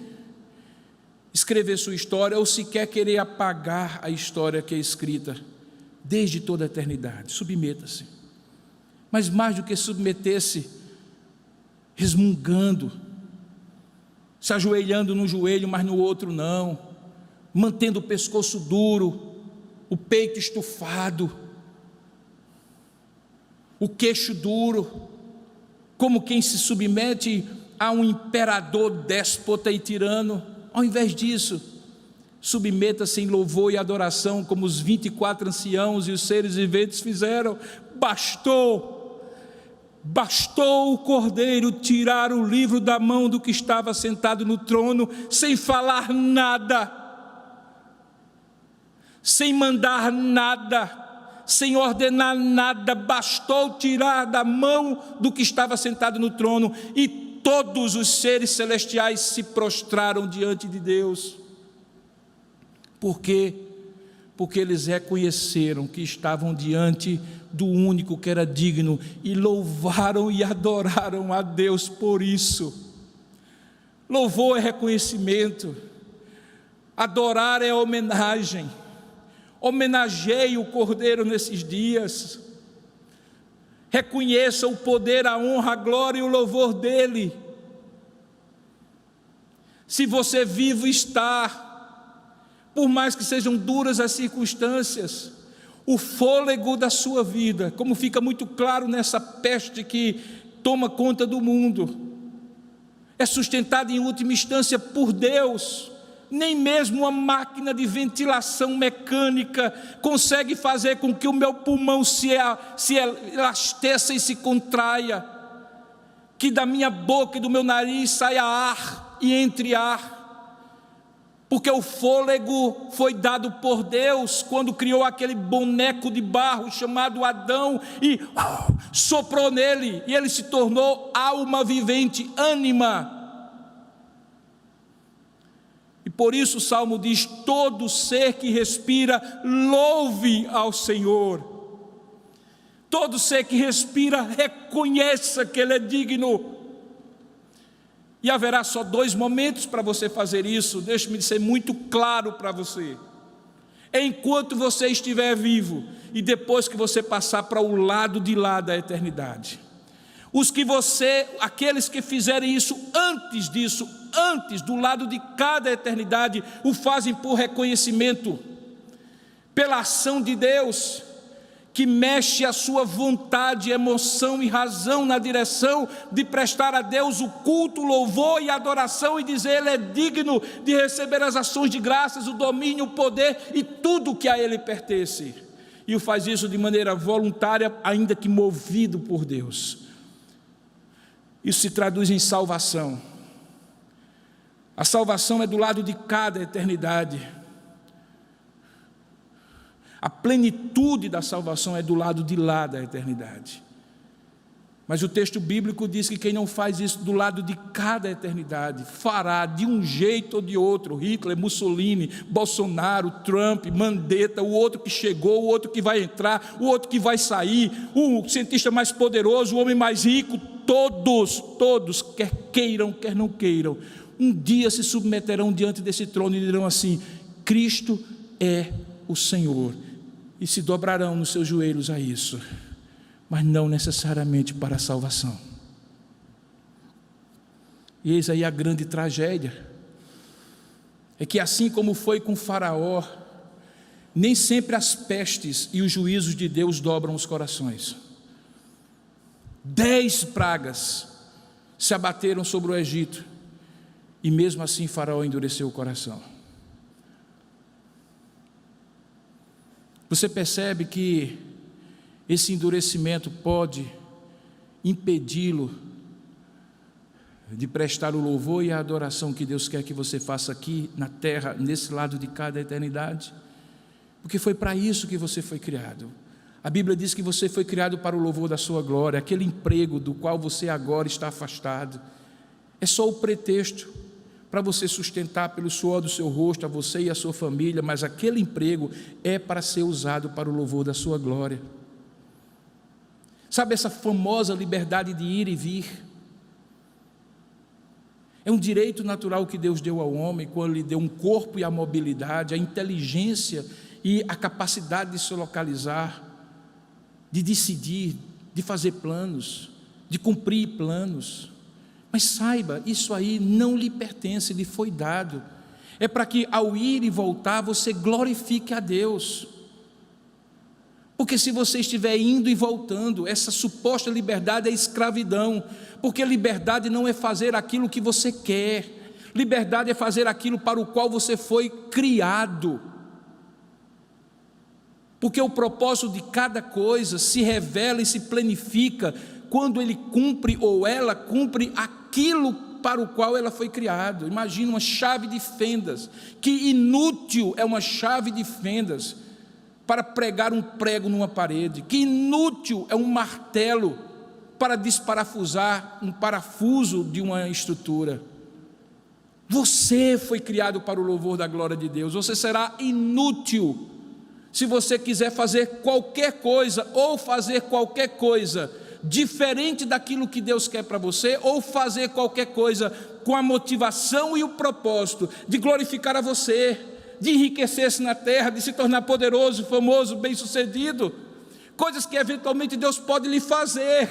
Speaker 1: escrever sua história, ou sequer querer apagar a história que é escrita desde toda a eternidade. Submeta-se. Mas mais do que submeter-se, resmungando, se ajoelhando num joelho, mas no outro não, mantendo o pescoço duro, o peito estufado, o queixo duro, como quem se submete a um imperador déspota e tirano. Ao invés disso, submeta-se em louvor e adoração, como os 24 anciãos e os seres viventes fizeram. Bastou o Cordeiro tirar o livro da mão do que estava sentado no trono, sem falar nada, sem mandar nada, sem ordenar nada. Bastou tirar da mão do que estava sentado no trono, e todos os seres celestiais se prostraram diante de Deus. Por quê? Porque eles reconheceram que estavam diante do único que era digno, e louvaram e adoraram a Deus por isso. Louvor é reconhecimento, adorar é homenagem. Homenageie o Cordeiro nesses dias. Reconheça o poder, a honra, a glória e o louvor dele. Se você vivo está, por mais que sejam duras as circunstâncias, o fôlego da sua vida, como fica muito claro nessa peste que toma conta do mundo, é sustentado em última instância por Deus. Nem mesmo uma máquina de ventilação mecânica consegue fazer com que o meu pulmão se elasteça e se contraia, que da minha boca e do meu nariz saia ar e entre ar, porque o fôlego foi dado por Deus quando criou aquele boneco de barro chamado Adão e soprou nele, e ele se tornou alma vivente, ânima. E por isso o Salmo diz: todo ser que respira, louve ao Senhor. Todo ser que respira, reconheça que Ele é digno. E haverá só 2 momentos para você fazer isso, deixe-me ser muito claro para você. Enquanto você estiver vivo e depois que você passar para o lado de lá da eternidade. Aqueles que fizerem isso antes disso, antes do lado de cada eternidade, o fazem por reconhecimento, pela ação de Deus, que mexe a sua vontade, emoção e razão na direção de prestar a Deus o culto, o louvor e a adoração e dizer: Ele é digno de receber as ações de graças, o domínio, o poder e tudo que a Ele pertence. E o faz isso de maneira voluntária, ainda que movido por Deus. Isso se traduz em salvação. A salvação é do lado de cada eternidade. A plenitude da salvação é do lado de lá da eternidade. Mas o texto bíblico diz que quem não faz isso do lado de cada eternidade, fará de um jeito ou de outro. Hitler, Mussolini, Bolsonaro, Trump, Mandetta, o outro que chegou, o outro que vai entrar, o outro que vai sair, o cientista mais poderoso, o homem mais rico, todos, quer queiram, quer não queiram, um dia se submeterão diante desse trono e dirão assim: Cristo é o Senhor, e se dobrarão nos seus joelhos a isso, mas não necessariamente para a salvação. E eis aí a grande tragédia, é que assim como foi com Faraó, nem sempre as pestes e os juízos de Deus dobram os corações. 10 pragas se abateram sobre o Egito, e mesmo assim Faraó endureceu o coração. Você percebe que esse endurecimento pode impedi-lo de prestar o louvor e a adoração que Deus quer que você faça aqui na terra, nesse lado de cada eternidade, porque foi para isso que você foi criado. A Bíblia diz que você foi criado para o louvor da sua glória. Aquele emprego do qual você agora está afastado é só o pretexto para você sustentar pelo suor do seu rosto a você e a sua família, mas aquele emprego é para ser usado para o louvor da sua glória. Sabe essa famosa liberdade de ir e vir? É um direito natural que Deus deu ao homem quando lhe deu um corpo e a mobilidade, a inteligência e a capacidade de se localizar, de decidir, de fazer planos, de cumprir planos. Mas saiba, isso aí não lhe pertence, lhe foi dado. É para que ao ir e voltar você glorifique a Deus. Porque se você estiver indo e voltando, essa suposta liberdade é escravidão. Porque liberdade não é fazer aquilo que você quer. Liberdade é fazer aquilo para o qual você foi criado. Porque o propósito de cada coisa se revela e se planifica quando ele cumpre ou ela cumpre aquilo para o qual ela foi criada. Imagina uma chave de fendas, que inútil é uma chave de fendas para pregar um prego numa parede, que inútil é um martelo para desparafusar um parafuso de uma estrutura. Você foi criado para o louvor da glória de Deus. Você será inútil se você quiser fazer qualquer coisa ou fazer qualquer coisa diferente daquilo que Deus quer para você, ou fazer qualquer coisa com a motivação e o propósito de glorificar a você, de enriquecer-se na terra, de se tornar poderoso, famoso, bem-sucedido, coisas que eventualmente Deus pode lhe fazer,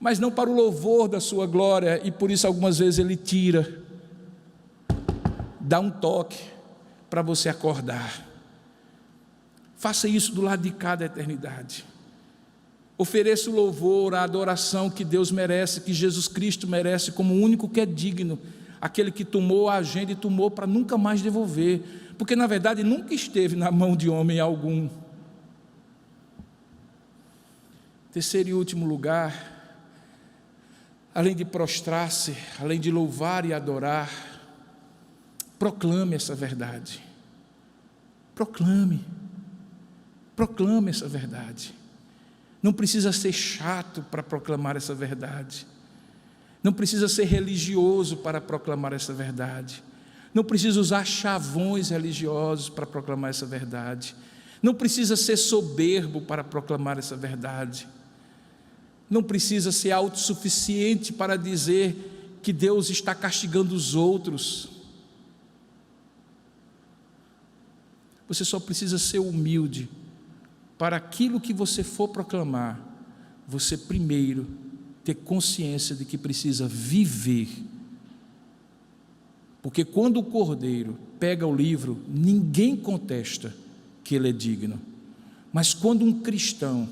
Speaker 1: mas não para o louvor da sua glória, e por isso algumas vezes Ele tira, dá um toque para você acordar. Faça isso do lado de cada eternidade. Ofereça o louvor, a adoração que Deus merece, que Jesus Cristo merece, como o único que é digno, aquele que tomou a agenda e tomou para nunca mais devolver, porque na verdade nunca esteve na mão de homem algum. Terceiro e último lugar, além de prostrar-se, além de louvar e adorar, proclame essa verdade. Proclame essa verdade. Não precisa ser chato para proclamar essa verdade. Não precisa ser religioso para proclamar essa verdade. Não precisa usar chavões religiosos para proclamar essa verdade. Não precisa ser soberbo para proclamar essa verdade. Não precisa ser autossuficiente para dizer que Deus está castigando os outros. Você só precisa ser humilde para aquilo que você for proclamar, você primeiro ter consciência de que precisa viver. Porque quando o Cordeiro pega o livro, ninguém contesta que ele é digno. Mas quando um cristão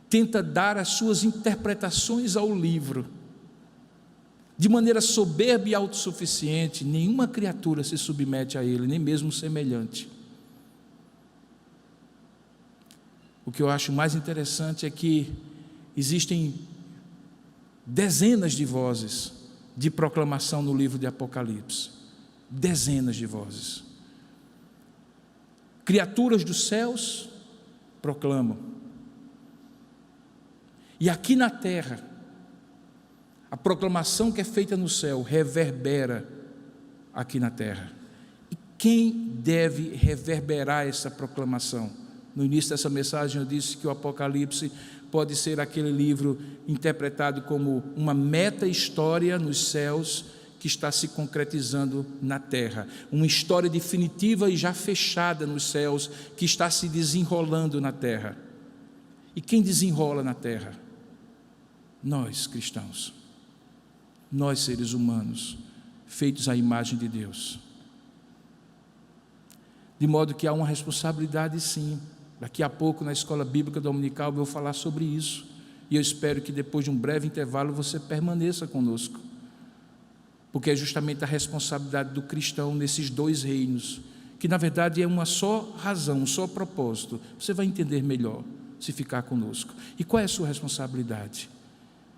Speaker 1: tenta dar as suas interpretações ao livro, de maneira soberba e autossuficiente, nenhuma criatura se submete a ele, nem mesmo semelhante. O que eu acho mais interessante é que existem dezenas de vozes de proclamação no livro de Apocalipse. Dezenas de vozes. Criaturas dos céus proclamam. E aqui na terra, a proclamação que é feita no céu reverbera aqui na terra. E quem deve reverberar essa proclamação? No início dessa mensagem eu disse que o Apocalipse pode ser aquele livro interpretado como uma meta-história nos céus que está se concretizando na terra. Uma história definitiva e já fechada nos céus que está se desenrolando na terra. E quem desenrola na terra? Nós, cristãos. Nós, seres humanos, feitos à imagem de Deus. De modo que há uma responsabilidade, sim. Daqui a pouco, na Escola Bíblica Dominical, eu vou falar sobre isso. E eu espero que depois de um breve intervalo você permaneça conosco. Porque é justamente a responsabilidade do cristão nesses dois reinos, que na verdade é uma só razão, um só propósito. Você vai entender melhor se ficar conosco. E qual é a sua responsabilidade?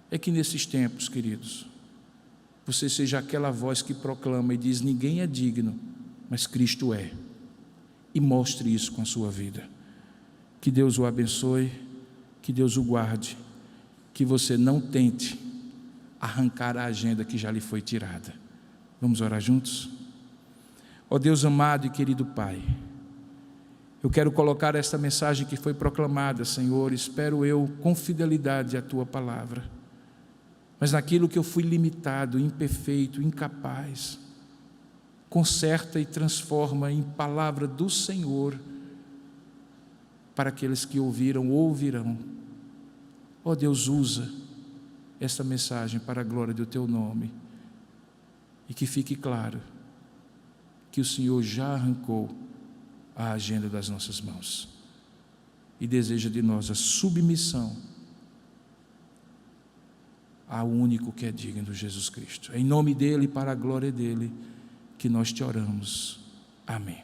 Speaker 1: É que nesses tempos, queridos, você seja aquela voz que proclama e diz: ninguém é digno, mas Cristo é. E mostre isso com a sua vida. Que Deus o abençoe, que Deus o guarde, que você não tente arrancar a agenda que já lhe foi tirada. Vamos orar juntos? Ó Deus amado e querido Pai, eu quero colocar esta mensagem que foi proclamada, Senhor, espero eu, com fidelidade à Tua palavra, mas naquilo que eu fui limitado, imperfeito, incapaz, conserta e transforma em palavra do Senhor, para aqueles que ouviram, ouvirão. Ó Deus, usa esta mensagem para a glória do Teu nome, e que fique claro que o Senhor já arrancou a agenda das nossas mãos, e deseja de nós a submissão ao único que é digno, Jesus Cristo. É em nome dEle e para a glória dEle que nós te oramos. Amém.